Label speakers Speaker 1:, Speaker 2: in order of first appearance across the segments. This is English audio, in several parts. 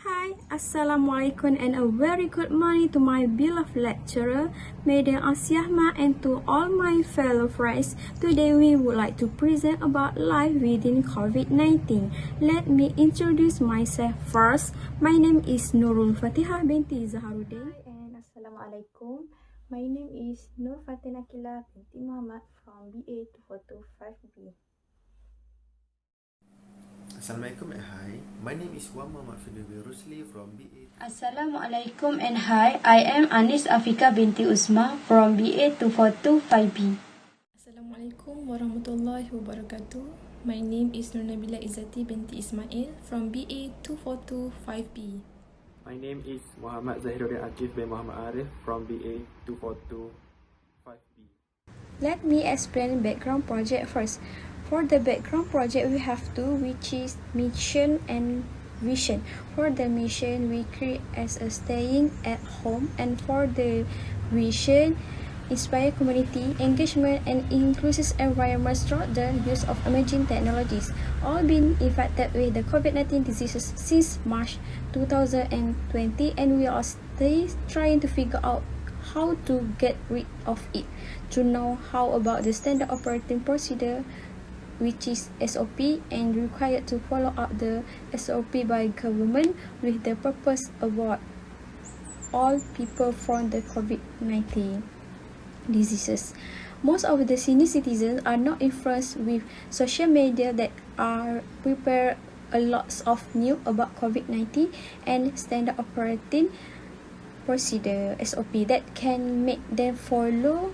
Speaker 1: Hi, Assalamualaikum and a very good morning to my beloved lecturer, Madam Asyahma, and to all my fellow friends. Today we would like to present about life within COVID-19. Let me introduce myself first. My name is Nurul Fatihah binti Zaharuddin.
Speaker 2: Hi and Assalamualaikum. My name is Nur Fatin Akila binti Muhammad from BA 2425B.
Speaker 3: Assalamualaikum and hi. My name is Wan Muhammad Fidawi Rusli from BA.
Speaker 4: Assalamualaikum and hi, I am Anis Afika binti Usma from BA 2425B.
Speaker 5: Assalamualaikum warahmatullahi wabarakatuh. My name is Nur Nabila Izzati binti Ismail from BA 2425B.
Speaker 6: My name is Muhammad Zahiruddin Akif bin Muhammad Arif from BA 2425B.
Speaker 1: Let me explain background project first. For the background project, we have two, which is mission and vision. For the mission, we create as a staying at home, and for the vision, inspire community engagement and inclusive environment through the use of emerging technologies. All been infected with the COVID-19 diseases since March 2020, and we are still trying to figure out how to get rid of it. To know how about the standard operating procedure, which is SOP, and required to follow up the SOP by government with the purpose about all people from the COVID-19 diseases. Most of the senior citizens are not influenced with social media that are prepare a lot of news about COVID-19 and standard operating procedure SOP that can make them follow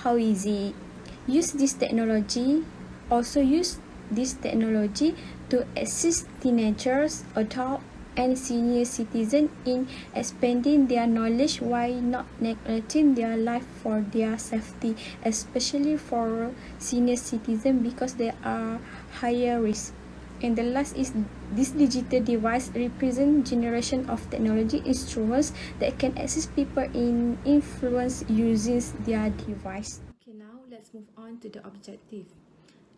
Speaker 1: how easy use this technology. Also use this technology to assist teenagers, adults, and senior citizens in expanding their knowledge while not neglecting their life for their safety, especially for senior citizens because they are higher risk. And the last is this digital device represent generation of technology instruments that can assist people in influence using their device.
Speaker 5: Okay, now let's move on to the objective.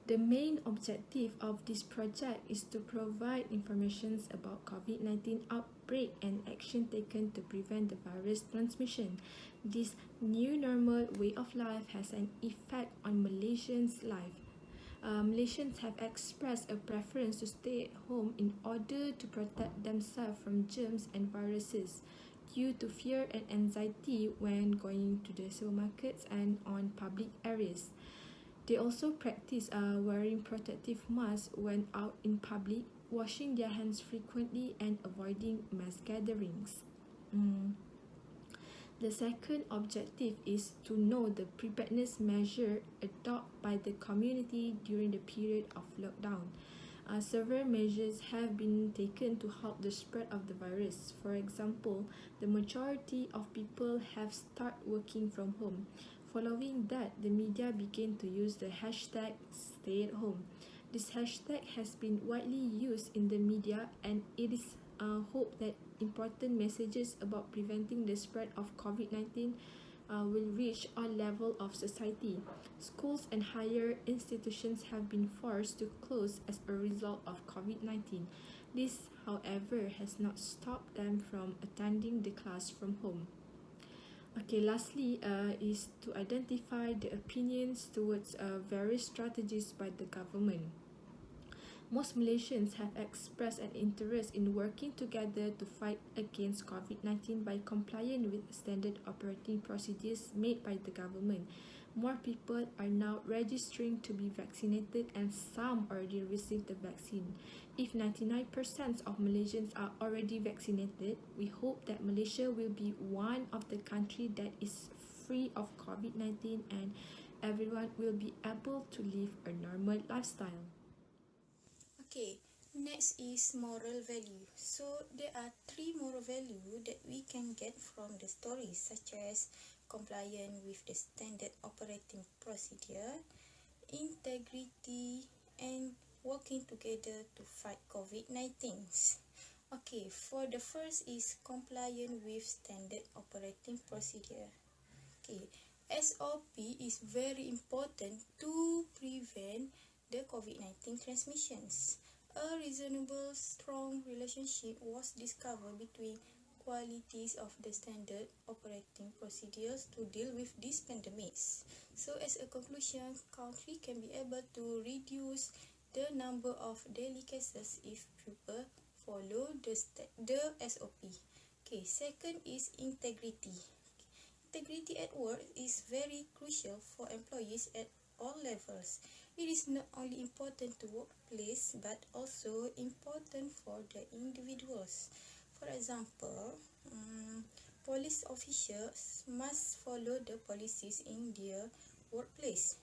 Speaker 5: The main objective of this project is to provide information about COVID-19 outbreak and action taken to prevent the virus transmission. This new normal way of life has an effect on Malaysians' life. Malaysians have expressed a preference to stay at home in order to protect themselves from germs and viruses due to fear and anxiety when going to the supermarkets and on public areas. They also practice wearing protective masks when out in public, washing their hands frequently, and avoiding mass gatherings. The second objective is to know the preparedness measure adopted by the community during the period of lockdown. Several measures have been taken to halt the spread of the virus. For example, the majority of people have started working from home. Following that, the media began to use the hashtag Stay at Home. This hashtag has been widely used in the media, and it is hoped that important messages about preventing the spread of COVID-19 will reach all levels of society. Schools and higher institutions have been forced to close as a result of COVID-19. This, however, has not stopped them from attending the class from home. Okay, lastly is to identify the opinions towards various strategies by the government. Most Malaysians have expressed an interest in working together to fight against COVID-19 by complying with standard operating procedures made by the government. More people are now registering to be vaccinated, and some already received the vaccine. If 99% of Malaysians are already vaccinated, we hope that Malaysia will be one of the countries that is free of COVID-19 and everyone will be able to live a normal lifestyle.
Speaker 2: Okay, next is moral value. So there are three moral value that we can get from the story, such as compliance with the standard operating procedure, integrity, and working together to fight COVID-19. Okay, for the first is compliance with standard operating procedure. Okay, SOP is very important to prevent the COVID-19 transmissions. A reasonable, strong relationship was discovered between qualities of the standard operating procedures to deal with these pandemics. So as a conclusion, country can be able to reduce the number of daily cases if people follow the SOP. Okay, second is integrity. Integrity at work is very crucial for employees at all levels. It is not only important to workplace but also important for the individuals. For example, police officials must follow the policies in their workplace.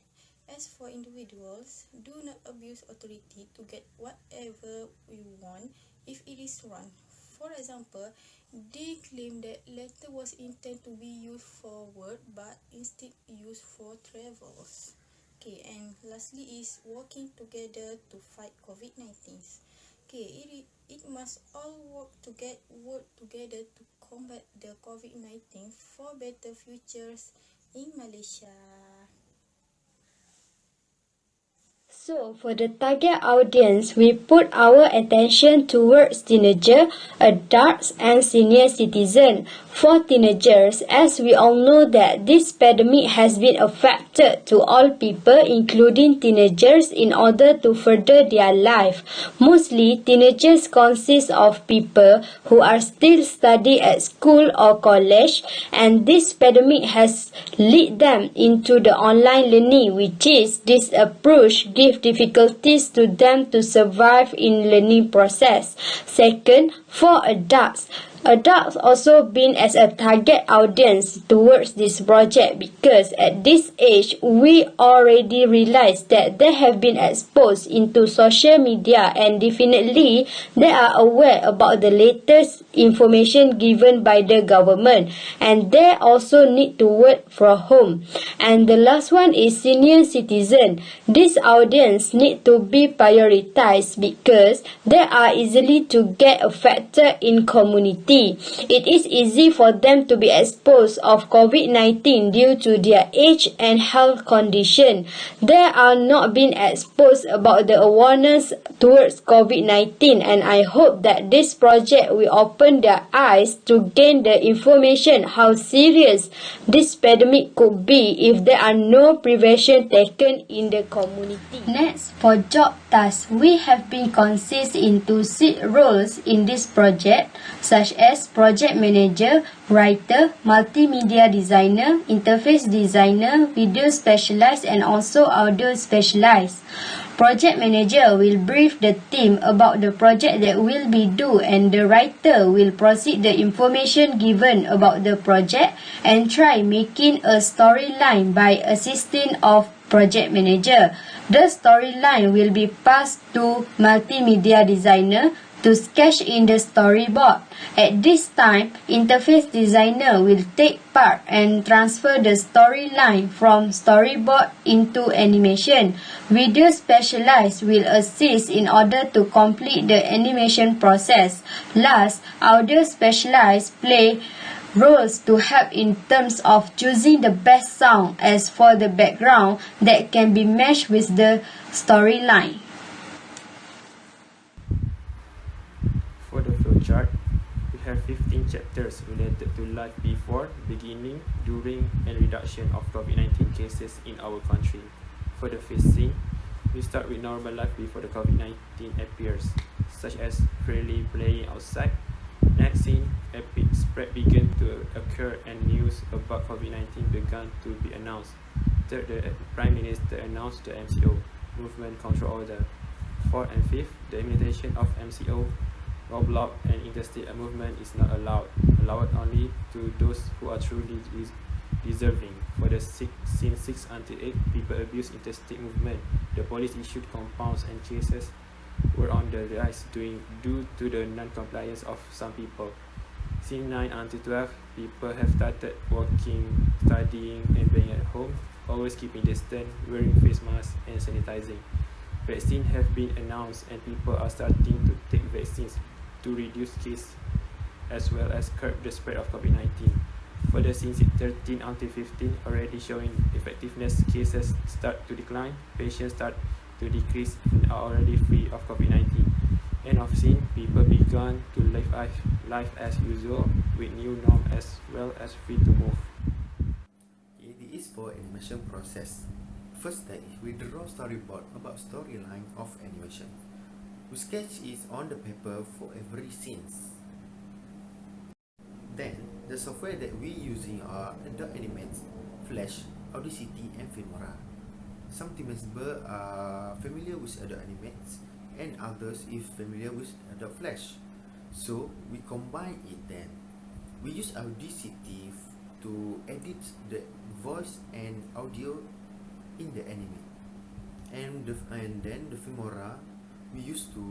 Speaker 2: As for individuals, do not abuse authority to get whatever we want if it is wrong. For example, they claim that letter was intended to be used for work but instead used for travels. Okay, and lastly is working together to fight COVID-19. Okay, it must all work together to combat the COVID-19 for better futures in Malaysia.
Speaker 4: So, for the target audience, we put our attention towards teenagers, adults and senior citizens. For teenagers, as we all know that this pandemic has been affected to all people, including teenagers, in order to further their life. Mostly, teenagers consist of people who are still studying at school or college, and this pandemic has led them into the online learning, which is this approach give difficulties to them to survive in learning process. Second, for adults also been as a target audience towards this project because at this age we already realize that they have been exposed into social media and definitely they are aware about the latest information given by the government and they also need to work from home. And the last one is senior citizen. This audience need to be prioritized because they are easily to get affected in community. It is easy for them to be exposed of COVID-19 due to their age and health condition. They are not being exposed about the awareness towards COVID-19 and I hope that this project will open their eyes to gain the information how serious this pandemic could be if there are no prevention taken in the community. Next, for job tasks, we have been consist into 6 roles in this project such as project manager, writer, multimedia designer, interface designer, video specialist and also audio specialist. Project manager will brief the team about the project that will be due and the writer will proceed the information given about the project and try making a storyline by assisting of project manager. The storyline will be passed to multimedia designer to sketch in the storyboard. At this time, interface designer will take part and transfer the storyline from storyboard into animation. Video specialist will assist in order to complete the animation process. Last, audio specialist play roles to help in terms of choosing the best sound as for the background that can be matched with the storyline.
Speaker 6: For the flowchart, we have 15 chapters related to life before, beginning, during, and reduction of COVID-19 cases in our country. For the first scene, we start with normal life before the COVID-19 appears, such as freely playing outside. Next scene, epic spread began to occur and news about COVID-19 began to be announced. Third, the Prime Minister announced the MCO, Movement Control Order. Fourth and fifth, the implementation of MCO, roadblock and interstate movement is not allowed only to those who are truly deserving. For the scene 6 until 8, people abuse interstate movement. The police issued compounds and cases were on the rise due to the non-compliance of some people. Scene 9 until 12, people have started working, studying and being at home, always keeping distance, wearing face masks and sanitizing. Vaccines have been announced and people are starting to take vaccines to reduce cases as well as curb the spread of COVID-19. For the scene 13 until 15, already showing effectiveness, cases start to decline, patients start to decrease and are already free of COVID-19. End of scene, people began to live life as usual with new norm as well as free to move.
Speaker 3: This is for animation process. First step is we draw storyboard about storyline of animation. We sketch it on the paper for every scenes. Then, the software that we using are Adobe Animate, Flash, Audacity and Filmora. Some team members are familiar with Adobe Animate and others is familiar with Adobe Flash. So, we combine it then. We use Audacity to edit the voice and audio in the anime. And then the Filmora we use to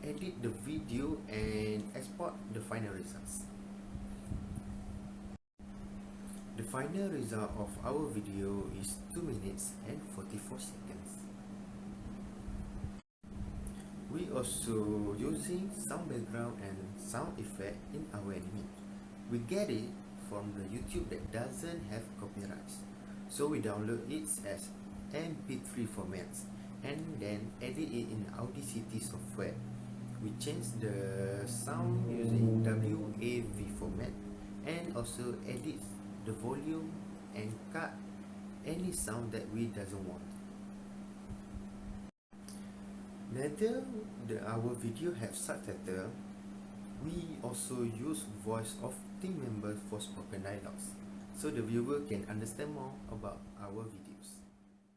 Speaker 3: edit the video and export the final results. The final result of our video is 2 minutes and 44 seconds. We also using some background and sound effect in our anime. We get it from the YouTube that doesn't have copyrights. So we download it as MP3 formats and then edit it in Audacity software. We change the sound using WAV format and also edit the volume and cut any sound that we doesn't want. Neither our video have subtitle. We also use voice of team members for spoken dialogues, so the viewer can understand more about our videos.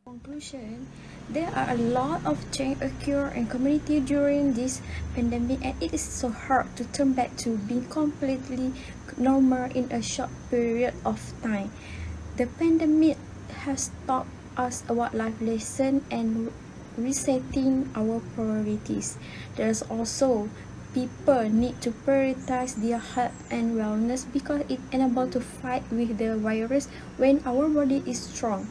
Speaker 1: Conclusion, there are a lot of change occur in community during this pandemic, and it is so hard to turn back to being completely normal in a short period of time. The pandemic has taught us about life lesson and resetting our priorities. There's also people need to prioritize their health and wellness because it enables to fight with the virus when our body is strong.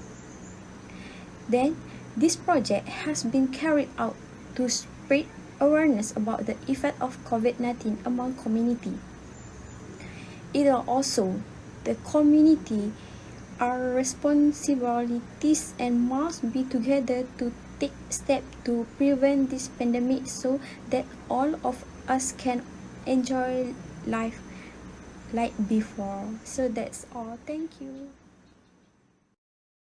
Speaker 1: Then, this project has been carried out to spread awareness about the effect of COVID-19 among community. It is also the community our responsibilities and must be together to take steps to prevent this pandemic so that all of us can enjoy life like before. So that's all. Thank you.